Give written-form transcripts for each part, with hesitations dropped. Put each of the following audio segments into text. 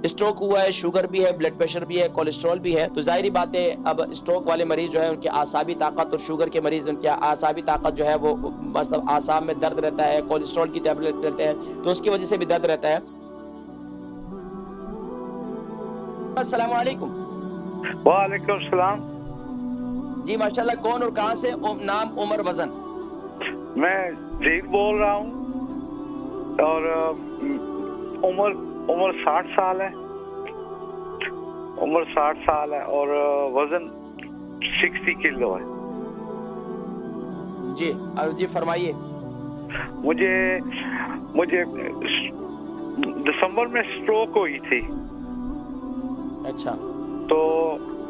Stroke हुआ है, sugar भी है, ब्लड प्रेशर भी है, कोलेस्ट्रॉल भी है, तो जाहिर बात है अब स्ट्रोक वाले मरीज जो है उनकी आसाबी ताकत, और शुगर के मरीज उनकी आसाबी ताकत जो है वो मतलब आसाब में दर्द रहता है, कोलेस्ट्रॉल की टेबलेट लेते हैं तो उसकी वजह से भी दर्द रहता है। अस्सलाम वालेकुम। वालेकुम सलाम। जी माशाल्लाह, कौन और कहाँ से? नाम, उम्र, वजन? मैं ज़हीर बोल रहा हूँ और उम्र 60 साल है। उम्र 60 साल है और वजन 60 किलो है। जी फरमाइए। मुझे दिसंबर में स्ट्रोक हुई थी। अच्छा। तो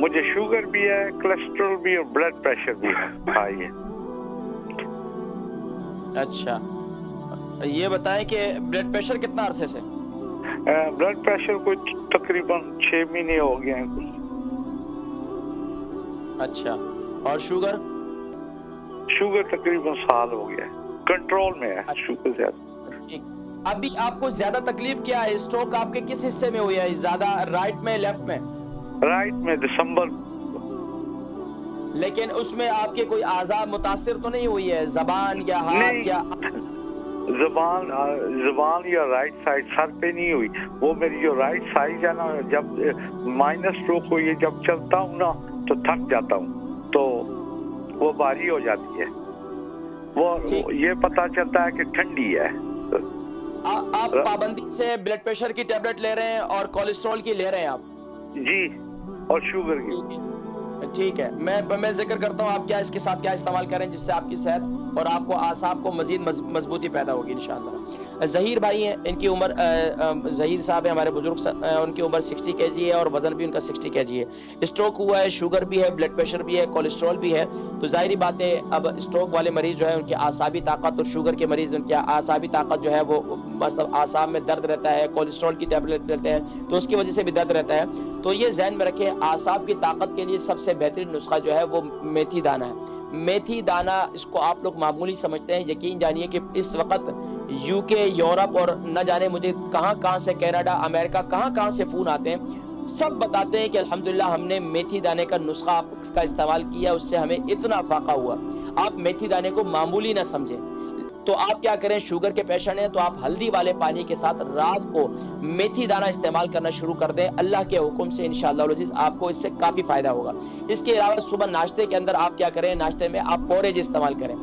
मुझे शुगर भी है, कोलेस्ट्रॉल भी और ब्लड प्रेशर भी हाई है। अच्छा, ये बताएं कि ब्लड प्रेशर कितना अरसे से? ब्लड प्रेशर को तकरीबन 6 महीने हो गए हैं कुछ। अच्छा, और शुगर? शुगर तकरीबन साल हो गया है, कंट्रोल में है। शुगर ज्यादा। ठीक। अभी आपको ज्यादा तकलीफ क्या है? स्ट्रोक आपके किस हिस्से में हुई है ज्यादा, राइट में, लेफ्ट में? राइट में, दिसंबर। लेकिन उसमें आपके कोई आज़ा मुतासिर तो नहीं हुई है, जबान या हाथ या? जबान या राइट साइड, सर पे नहीं हुई। वो मेरी जो राइट साइड है ना, जब माइनर स्ट्रोक हुई है, जब चलता हूँ ना तो थक जाता हूँ, तो वो भारी हो जाती है। वो ये पता चलता है कि ठंडी है। आप पाबंदी से ब्लड प्रेशर की टेबलेट ले रहे हैं और कोलेस्ट्रॉल की ले रहे हैं आप? जी, और शुगर की। ठीक है, मैं जिक्र करता हूँ आप क्या इसके साथ क्या इस्तेमाल करें जिससे आपकी सेहत और आपको आसाब को मजीद मजबूती पैदा होगी इंशाअल्लाह। ज़हीर भाई हैं, इनकी उम्र ज़हीर साहब है हमारे बुजुर्ग, उनकी उम्र 60 kg है और वजन भी उनका 60 kg है। स्ट्रोक हुआ है, शुगर भी है, ब्लड प्रेशर भी है, कोलेस्ट्रॉल भी है, तो ज़ाहिर बात है अब स्ट्रोक वाले मरीज जो है उनकी आसाबी ताकत, और शुगर के मरीज उनकी आसाबी ताकत जो है वो मतलब आसाब में दर्द रहता है, कोलेस्ट्रॉल की टेबलेट लेते हैं तो उसकी वजह से भी दर्द रहता है। तो ये ज़हन में रखें, आसाब की ताकत के लिए सबसे बेहतरीन नुस्खा जो है वो मेथी दाना है। मेथी दाना, इसको आप लोग मामूली समझते हैं, यकीन जानिए कि इस वक्त यूके, यूरोप और न जाने मुझे कहां से, कनाडा, अमेरिका, कहां से फोन आते हैं, सब बताते हैं कि अल्हम्दुलिल्लाह हमने मेथी दाने का नुस्खा इसका इस्तेमाल किया, उससे हमें इतना फाका हुआ। आप मेथी दाने को मामूली ना समझें। तो आप क्या करें, शुगर के पेशेंट हैं तो आप हल्दी वाले पानी के साथ रात को मेथी दाना इस्तेमाल करना शुरू कर दें, अल्लाह के हुक्म से इंशाअल्लाह अज़ीज़ आपको इससे काफी फायदा होगा। इसके अलावा सुबह नाश्ते के अंदर आप क्या करें, नाश्ते में आप पोरेज इस्तेमाल करें।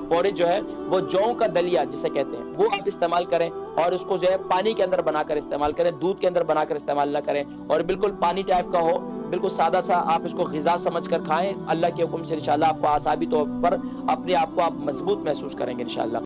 पोरेज जो है वो जौ का दलिया जिसे कहते हैं वो आप इस्तेमाल करें, और उसको जो है पानी के अंदर बनाकर इस्तेमाल करें, दूध के अंदर बनाकर इस्तेमाल ना करें, और बिल्कुल पानी टाइप का हो, बिल्कुल सादा सा आप इसको ग़िज़ा समझकर खाएं। अल्लाह के हुक्म से इंशाअल्लाह आपको आसाबी तौर पर अपने आप को आप मजबूत महसूस करेंगे इंशाअल्लाह।